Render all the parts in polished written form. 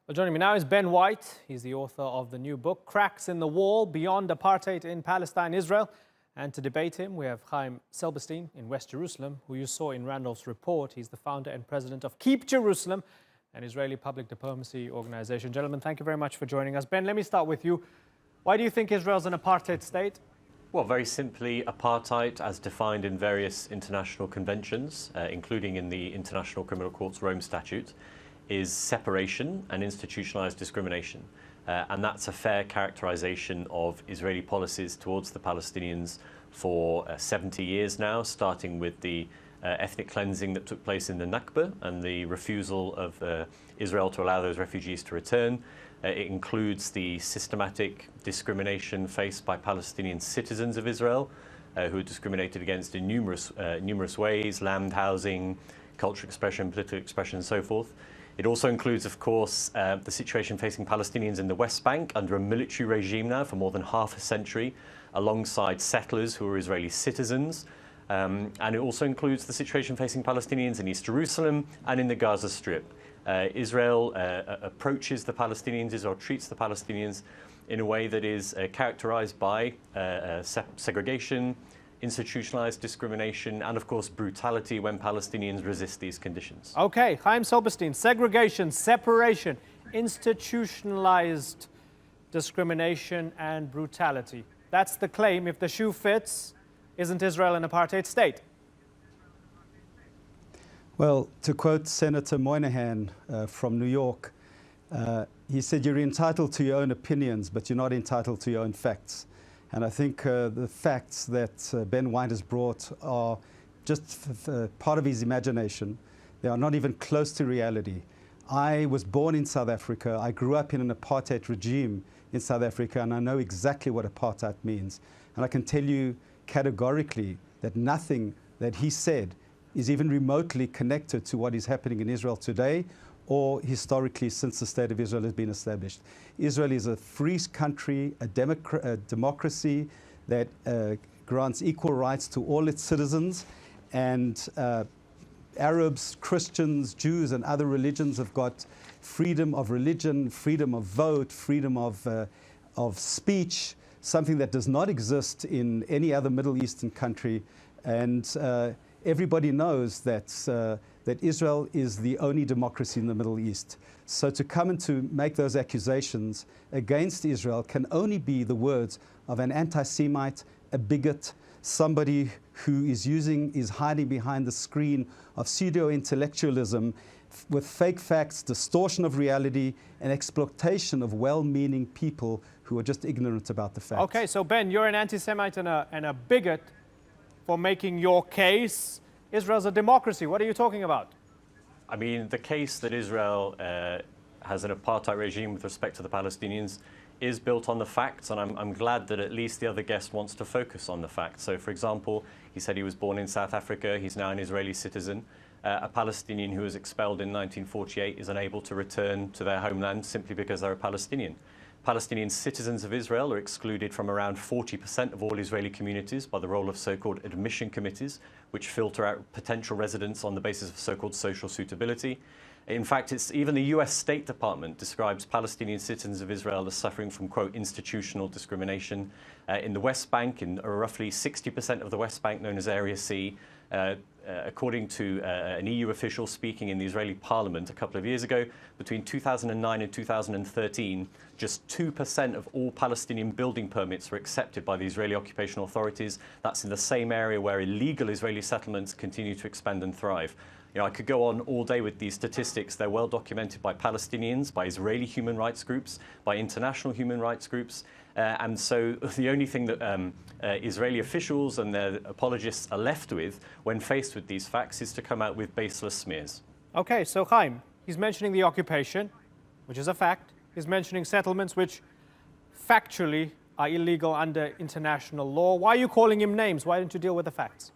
Well, joining me now is Ben White. He's the author of the new book, Cracks in the Wall, Beyond Apartheid in Palestine, Israel. And to debate him, we have Chaim Silberstein in West Jerusalem, who you saw in Randolph's report. He's the founder and president of Keep Jerusalem, an Israeli public diplomacy organization. Gentlemen, thank you very much for joining us. Ben, let me start with you. Why do you think Israel's an apartheid state? Well, very simply, apartheid, as defined in various international conventions, including in the International Criminal Court's Rome Statute, is separation and institutionalized discrimination. And that's a fair characterization of Israeli policies towards the Palestinians for 70 years now, starting with the ethnic cleansing that took place in the Nakba and the refusal of Israel to allow those refugees to return. It includes the systematic discrimination faced by Palestinian citizens of Israel, who are discriminated against in numerous ways: land, housing, cultural expression, political expression, and so forth. It also includes, of course, the situation facing Palestinians in the West Bank under a military regime now for more than half a century, alongside settlers who are Israeli citizens. And it also includes the situation facing Palestinians in East Jerusalem and in the Gaza Strip. Israel approaches the Palestinians, Israel treats the Palestinians in a way that is characterized by segregation, institutionalized discrimination, and of course brutality when Palestinians resist these conditions. Okay, Chaim Silberstein, segregation, separation, institutionalized discrimination and brutality. That's the claim. If the shoe fits, isn't Israel an apartheid state? Well, to quote Senator Moynihan from New York, he said, "You're entitled to your own opinions, but you're not entitled to your own facts." And I think the facts that Ben White has brought are just part of his imagination. They are not even close to reality. I was born in South Africa. I grew up in an apartheid regime in South Africa, and I know exactly what apartheid means. And I can tell you categorically that nothing that he said is even remotely connected to what is happening in Israel today or historically since the State of Israel has been established. Israel is a free country, a democracy that grants equal rights to all its citizens, and Arabs, Christians, Jews, and other religions have got freedom of religion, freedom of vote, freedom of speech, something that does not exist in any other Middle Eastern country. And everybody knows that Israel is the only democracy in the Middle East. So to come and to make those accusations against Israel can only be the words of an anti-Semite, a bigot, somebody who is hiding behind the screen of pseudo-intellectualism with fake facts, distortion of reality, and exploitation of well-meaning people who are just ignorant about the facts. Okay, so Ben, you're an anti-Semite and a bigot for making your case. Israel's a democracy. What are you talking about? I mean, the case that Israel has an apartheid regime with respect to the Palestinians is built on the facts, and I'm glad that at least the other guest wants to focus on the facts. So, for example, he said he was born in South Africa. He's now an Israeli citizen. A Palestinian who was expelled in 1948 is unable to return to their homeland simply because they're a Palestinian. Palestinian citizens of Israel are excluded from around 40% of all Israeli communities by the role of so-called admission committees, which filter out potential residents on the basis of so-called social suitability. In fact, even the US State Department describes Palestinian citizens of Israel as suffering from, quote, institutional discrimination. In the West Bank, in roughly 60% of the West Bank, known as Area C, according to an EU official speaking in the Israeli parliament a couple of years ago, between 2009 and 2013, just 2% of all Palestinian building permits were accepted by the Israeli occupational authorities. That's in the same area where illegal Israeli settlements continue to expand and thrive. You know, I could go on all day with these statistics. They're well documented by Palestinians, by Israeli human rights groups, by international human rights groups. And so the only thing that Israeli officials and their apologists are left with when faced with these facts is to come out with baseless smears. Okay, so Chaim, he's mentioning the occupation, which is a fact. He's mentioning settlements, which factually are illegal under international law. Why are you calling him names? Why don't you deal with the facts?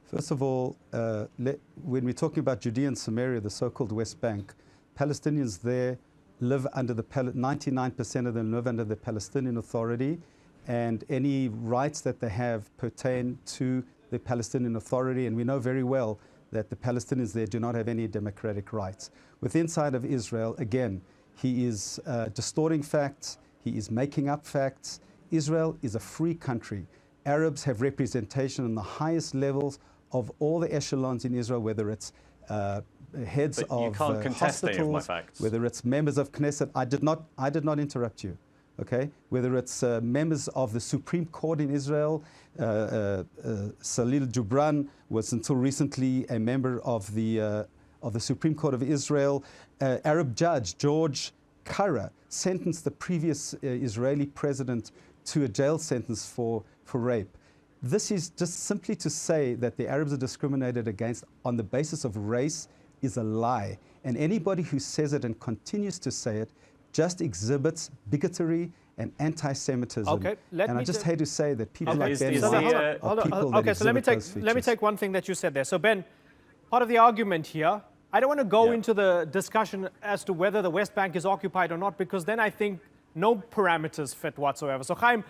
First of all, when we're talking about Judea and Samaria, the so-called West Bank, Palestinians there live under 99% of them live under the Palestinian Authority, and any rights that they have pertain to the Palestinian Authority, and we know very well that the Palestinians there do not have any democratic rights. Within inside of Israel, again, He is distorting facts. He is making up facts. Israel is a free country. Arabs have representation on the highest levels of all the echelons in Israel, whether it's heads But you of can't contest any of my hospitals, facts. whether it's members of Knesset. I did not interrupt you. Okay, whether it's members of the Supreme Court in Israel. Salil Gibran was until recently a member of the Supreme Court of Israel. Arab judge George Kara sentenced the previous Israeli president to a jail sentence for rape. This is just simply to say that the Arabs are discriminated against on the basis of race is a lie. And anybody who says it and continues to say it just exhibits bigotry and anti-Semitism. Okay, and I just hate to say that people Okay, like Ben so White hold are on. people that Okay, so let me exhibit those let me features. take one thing that you said there. So Ben, part of the argument here, I don't want to go into the discussion as to whether the West Bank is occupied or not, because then I think no parameters fit whatsoever. So Chaim,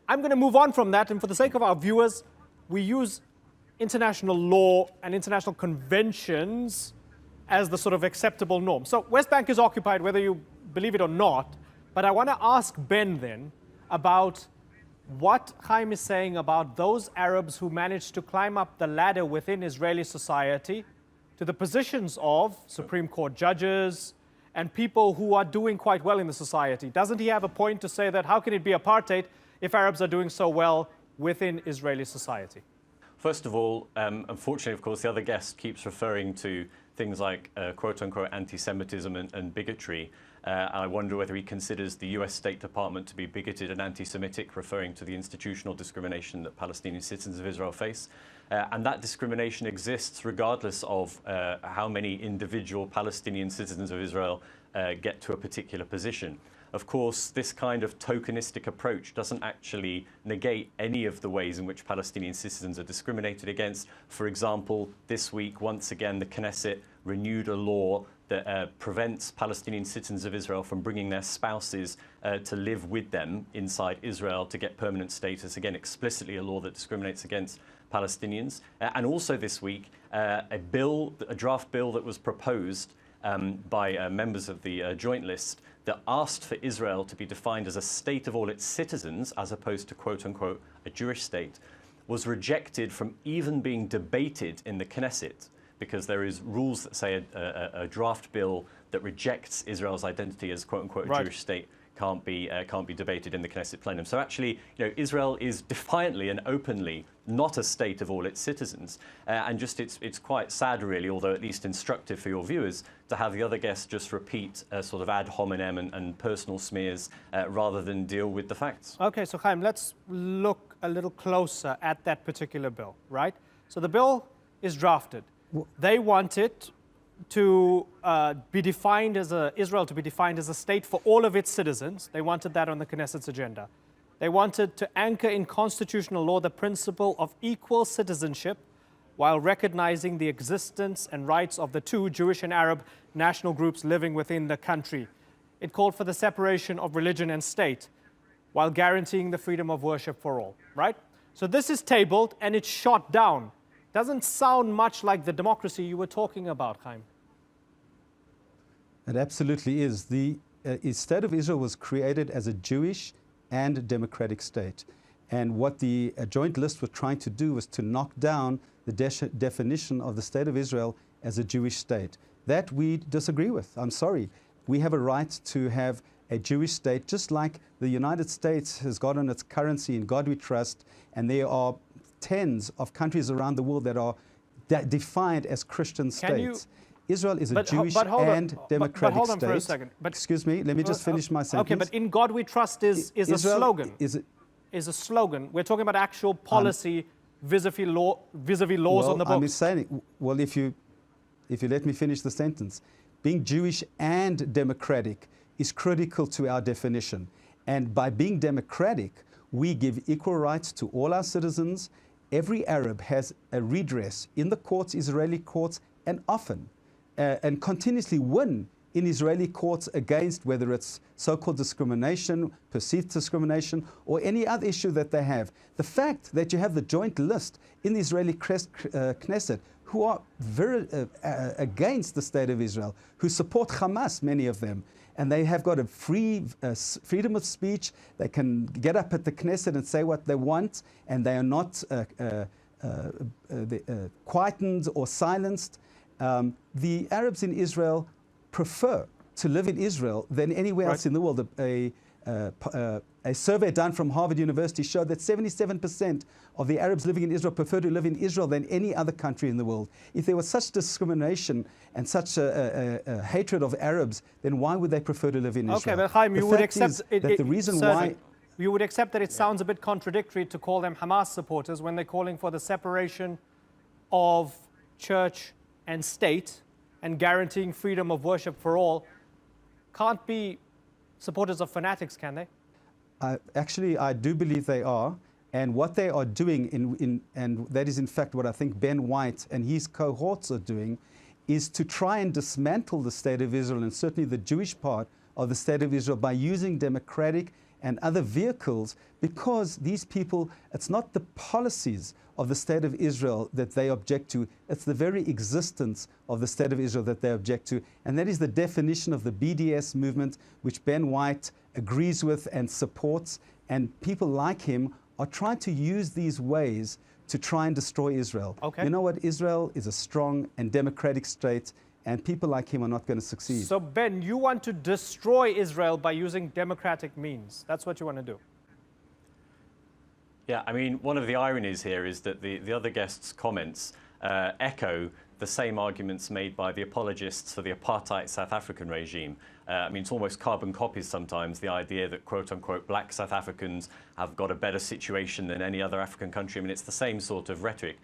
I'm going to move on from that, and for the sake of our viewers, we use international law and international conventions as the sort of acceptable norm. So West Bank is occupied, whether you believe it or not, but I want to ask Ben then about what Chaim is saying about those Arabs who managed to climb up the ladder within Israeli society to the positions of Supreme Court judges and people who are doing quite well in the society. Doesn't he have a point to say that how can it be apartheid if Arabs are doing so well within Israeli society? First of all, unfortunately, of course, the other guest keeps referring to things like quote-unquote anti-Semitism and bigotry. I wonder whether he considers the US State Department to be bigoted and anti-Semitic, referring to the institutional discrimination that Palestinian citizens of Israel face. And that discrimination exists regardless of how many individual Palestinian citizens of Israel get to a particular position. Of course, this kind of tokenistic approach doesn't actually negate any of the ways in which Palestinian citizens are discriminated against. For example, this week, once again, the Knesset renewed a law that prevents Palestinian citizens of Israel from bringing their spouses to live with them inside Israel to get permanent status. Again, explicitly a law that discriminates against Palestinians. And also this week, a draft bill that was proposed by members of the Joint List that asked for Israel to be defined as a state of all its citizens, as opposed to, quote-unquote, a Jewish state, was rejected from even being debated in the Knesset, because there is rules that say a draft bill that rejects Israel's identity as, quote-unquote, a Jewish state can't be debated in the Knesset plenum. So actually, Israel is defiantly and openly not a state of all its citizens. And just it's quite sad, really, although at least instructive for your viewers, to have the other guests just repeat sort of ad hominem and personal smears rather than deal with the facts. Okay, so Chaim, let's look a little closer at that particular bill, right? So the bill is drafted. They want it to be defined as Israel to be defined as a state for all of its citizens. They wanted that on the Knesset's agenda. They wanted to anchor in constitutional law the principle of equal citizenship while recognizing the existence and rights of the two Jewish and Arab national groups living within the country. It called for the separation of religion and state while guaranteeing the freedom of worship for all, right? So this is tabled and it's shot down. Doesn't sound much like the democracy you were talking about, Chaim. It absolutely is. The State of Israel was created as a Jewish and democratic state. And what the Joint List was trying to do was to knock down the definition of the State of Israel as a Jewish state. That we disagree with. I'm sorry. We have a right to have a Jewish state, just like the United States has got on its currency in God we trust, and there are tens of countries around the world that are defined as Christian states. Israel is a Jewish and democratic hold on state. for a second. Excuse me, let me just finish my sentence. Okay, but in God we trust is a slogan. Is a slogan. We're talking about actual policy vis-a-vis laws on the books. I'm saying, well, if you let me finish the sentence, being Jewish and democratic is critical to our definition. And by being democratic, we give equal rights to all our citizens. Every Arab has a redress in the courts, Israeli courts, and often and continuously win in Israeli courts against whether it's so-called discrimination, perceived discrimination, or any other issue that they have. The fact that you have the joint list in the Israeli Knesset who are very against the state of Israel, who support Hamas, many of them, and they have got a freedom of speech. They can get up at the Knesset and say what they want, and they are not quietened or silenced. The Arabs in Israel prefer to live in Israel than anywhere else in the world. A survey done from Harvard University showed that 77% of the Arabs living in Israel prefer to live in Israel than any other country in the world. If there was such discrimination and such a hatred of Arabs, then why would they prefer to live in Israel? Okay, but Chaim, you would accept the reason why... You would accept that it sounds a bit contradictory to call them Hamas supporters when they're calling for the separation of church and state and guaranteeing freedom of worship for all. Can't be supporters of fanatics, can they? Actually, I do believe they are. And what they are doing, and that is in fact what I think Ben White and his cohorts are doing, is to try and dismantle the state of Israel, and certainly the Jewish part of the state of Israel, by using democratic and other vehicles, because these people, it's not the policies of the state of Israel that they object to, it's the very existence of the state of Israel that they object to. And that is the definition of the BDS movement, which Ben White agrees with and supports. And people like him are trying to use these ways to try and destroy Israel. Okay. You know what? Israel is a strong and democratic state, and people like him are not going to succeed. So, Ben, you want to destroy Israel by using democratic means. That's what you want to do. Yeah, I mean, one of the ironies here is that the other guests' comments echo the same arguments made by the apologists for the apartheid South African regime. I mean, it's almost carbon copies sometimes, the idea that, quote-unquote, black South Africans have got a better situation than any other African country. I mean, it's the same sort of rhetoric.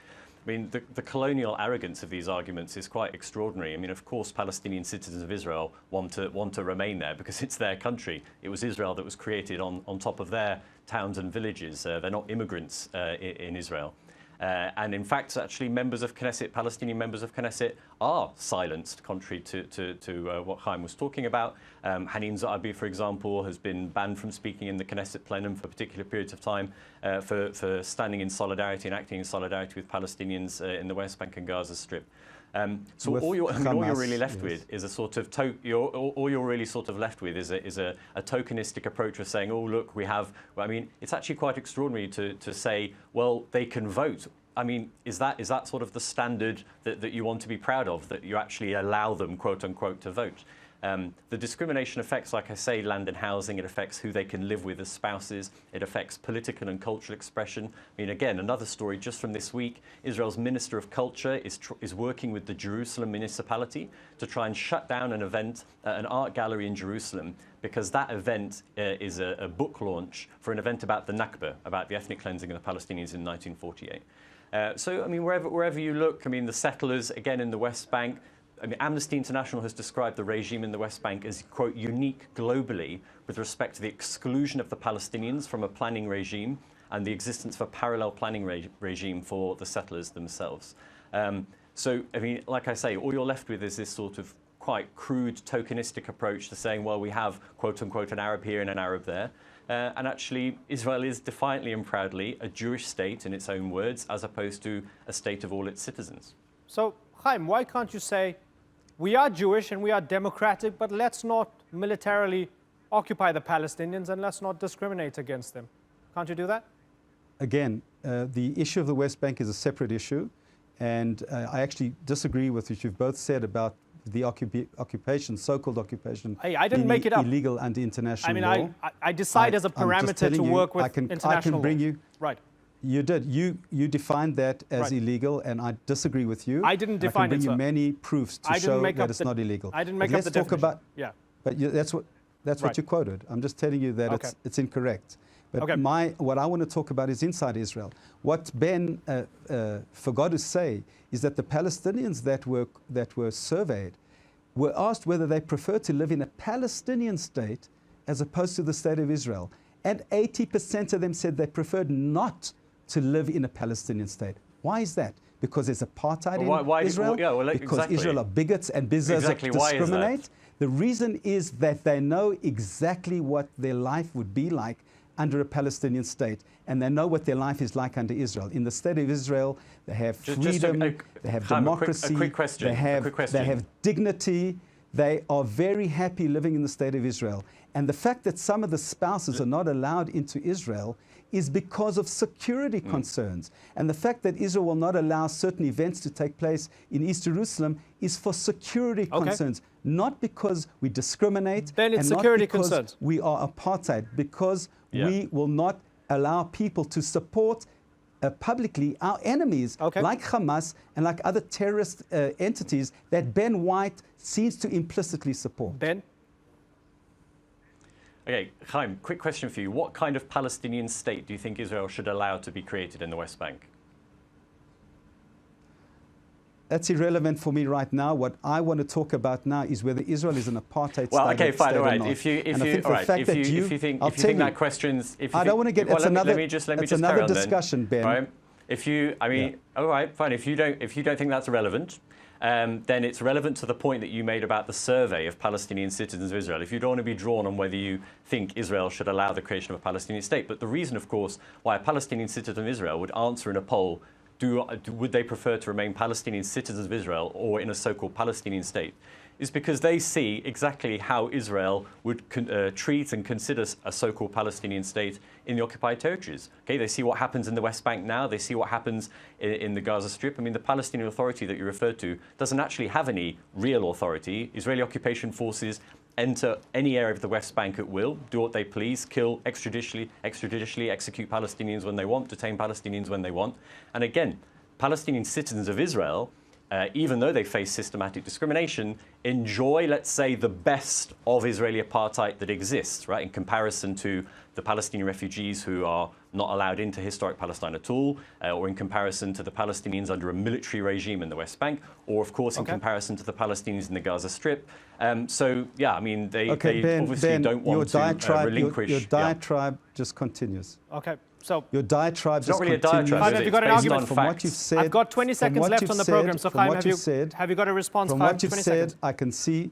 I mean, the colonial arrogance of these arguments is quite extraordinary. I mean, of course, Palestinian citizens of Israel want to remain there because it's their country. It was Israel that was created on top of their towns and villages. They're not immigrants in Israel. And in fact, actually, members of Knesset, Palestinian members of Knesset, are silenced, contrary to what Chaim was talking about. Hanin Za'abi, for example, has been banned from speaking in the Knesset plenum for particular periods of time for standing in solidarity and acting in solidarity with Palestinians in the West Bank and Gaza Strip. So all you're really left with is a sort of all you're really sort of left with is a tokenistic approach of saying, oh look, we have. I mean, it's actually quite extraordinary to say, well, they can vote. I mean, is that sort of the standard that you want to be proud of, that you actually allow them, quote unquote, to vote? The discrimination affects, like I say, land and housing. It affects who they can live with as spouses. It affects political and cultural expression. I mean, again, another story just from this week. Israel's Minister of Culture is working with the Jerusalem municipality to try and shut down an event, an art gallery in Jerusalem, because that event is a book launch for an event about the Nakba, about the ethnic cleansing of the Palestinians in 1948. So, I mean, wherever you look, I mean, the settlers, again, in the West Bank, I mean, Amnesty International has described the regime in the West Bank as, quote, unique globally with respect to the exclusion of the Palestinians from a planning regime and the existence of a parallel planning regime for the settlers themselves. So, I mean, like I say, all you're left with is this sort of quite crude, tokenistic approach to saying, well, we have, quote unquote, an Arab here and an Arab there. And actually, Israel is defiantly and proudly a Jewish state in its own words, as opposed to a state of all its citizens. So, Chaim, why can't you say, we are Jewish and we are democratic, but let's not militarily occupy the Palestinians and let's not discriminate against them? Can't you do that? Again, the issue of the West Bank is a separate issue, and I actually disagree with what you've both said about the occupation, so-called occupation. Hey, I didn't make it up. Illegal under international law. I mean, I decide as a parameter to work with international I can bring law. you. Right. You did. You defined that as illegal, and I disagree with you. I didn't define it, I can bring you many proofs to show that it's not illegal. I didn't make up the definition. Let's talk about. Yeah. But that's what you quoted. I'm just telling you that it's incorrect. But what I want to talk about is inside Israel. What Ben forgot to say is that the Palestinians that were surveyed were asked whether they prefer to live in a Palestinian state as opposed to the state of Israel. And 80% of them said they preferred not to live in a Palestinian state. Why is that? Because there's apartheid in Israel? Because Israel are bigots and discriminate? The reason is that they know exactly what their life would be like under a Palestinian state, and they know what their life is like under Israel. In the state of Israel, they have freedom, they have democracy, a quick question. They have dignity. They are very happy living in the state of Israel. And the fact that some of the spouses are not allowed into Israel is because of security concerns. And the fact that Israel will not allow certain events to take place in East Jerusalem is for security concerns, not because we discriminate, Then it's and security not because concerns. we are apartheid, because we will not allow people to support publicly our enemies like Hamas and like other terrorist entities that Ben White seems to implicitly support. Ben? Okay, Chaim, quick question for you. What kind of Palestinian state do you think Israel should allow to be created in the West Bank? That's irrelevant for me right now. What I want to talk about now is whether Israel is an apartheid well, state. Okay, fine, all right. If you think that question's, I don't want to get. Well, that's let me just another discussion, Ben. Right? If you, all right, fine. If you don't think that's relevant, then it's relevant to the point that you made about the survey of Palestinian citizens of Israel. If you don't want to be drawn on whether you think Israel should allow the creation of a Palestinian state, but the reason, of course, why a Palestinian citizen of Israel would answer in a poll, would they prefer to remain Palestinian citizens of Israel or in a so-called Palestinian state, is because they see exactly how Israel would treat and consider a so-called Palestinian state in the occupied territories. Okay, they see what happens in the West Bank now. They see what happens in the Gaza Strip. I mean, the Palestinian Authority that you referred to doesn't actually have any real authority. Israeli occupation forces enter any area of the West Bank at will, do what they please, kill extrajudicially, execute Palestinians when they want, detain Palestinians when they want. And again, Palestinian citizens of Israel, even though they face systematic discrimination, enjoy, let's say, the best of Israeli apartheid that exists, right, in comparison to the Palestinian refugees who are not allowed into historic Palestine at all, or in comparison to the Palestinians under a military regime in the West Bank, or, of course, in comparison to the Palestinians in the Gaza Strip. So, yeah, I mean, they obviously don't want to relinquish... Your diatribe just continues. Okay. So your diatribe just really continues. Chaim, have you got an argument? From what you've said, I've got 20 seconds left on the program, so Chaim, have you got a response? From what you've said, I can see,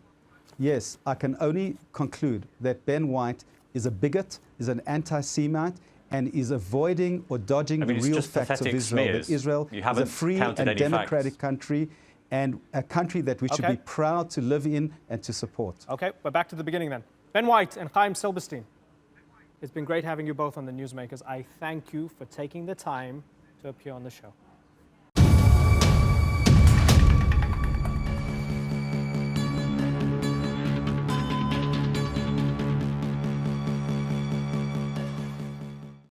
yes, I can only conclude that Ben White is a bigot, is an anti-Semite, and is avoiding or dodging the real facts of Israel. That Israel is a free and democratic country, and a country that we should be proud to live in and to support. Okay, we're back to the beginning then. Ben White and Chaim Silberstein. It's been great having you both on the Newsmakers. I thank you for taking the time to appear on the show.